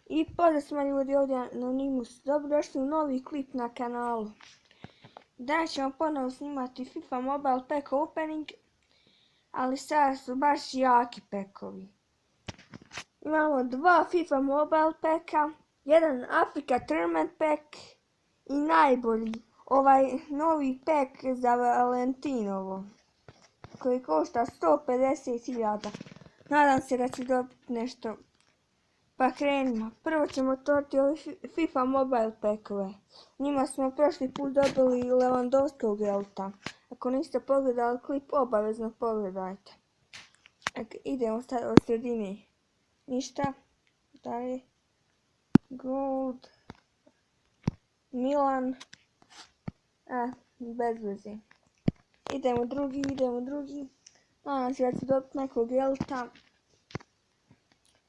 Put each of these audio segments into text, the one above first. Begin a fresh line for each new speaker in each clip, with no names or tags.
I pozdrav svima ljudi, ovdje na Minusu. Dobrodošli u novi klip na kanalu. Danas ćemo ponovo snimati Fifa Mobile Pack Opening, ali sada su baš jaki packovi. Imamo dva Fifa Mobile Packa, jedan Africa Tournament Pack i najbolji, ovaj novi pack za Valentinovo, koji košta 150.000. Nadam se da će dobiti nešto. Pa krenimo. Prvo ćemo otvoriti ove Fifa Mobile Packove. Njima smo prošli put dobili Lewandowskog jelta. Ako niste pogledali klip, obavezno pogledajte. Idemo sad od sredine. Ništa. Dalje. Gold. Milan. Bez veze. Idemo drugi. Nadam se da ću dobiti nekog jelta.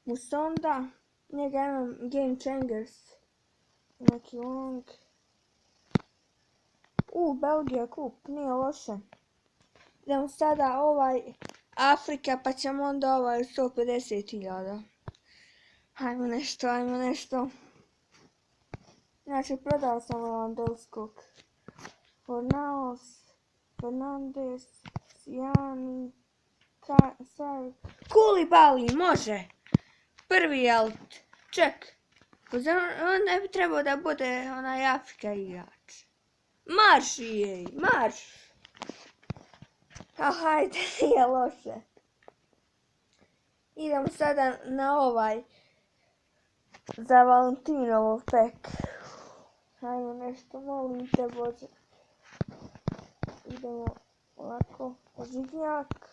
Musonda, njega imam Game Changers, neki long. Belgija kup, nije loše. Idemo sada ovaj Afrika, pa ćemo onda ovaj 150.000. Ajmo nešto. Znači, prodao sam Lewandowskog. Fernandez, Sjani, Koulibaly, može! Prvi jelt, ček, on ne bi trebao da bude onaj Afrika igrač. Marš jej, marš! Hajde, nije loše. Idemo sada na ovaj za Valentinovo pack. Hajmo nešto, molim te Bože. Idemo ovako, živnjak.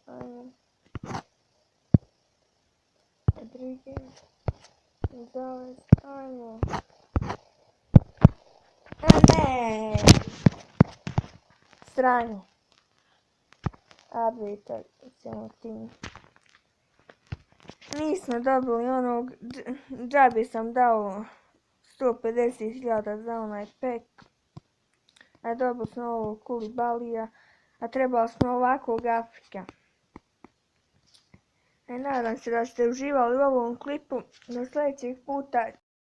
Ajmo. Nazalost, ajmo. Ne! Sranje. Arbiter, ćemo tim. Nismo dobili onog, džabe sam dao 150.000 za onaj pack. A dobili smo ovog Koulibalya, a trebali smo ovakvog Afrika. Nadam se da ste uživali u ovom klipu. Do sljedećeg puta.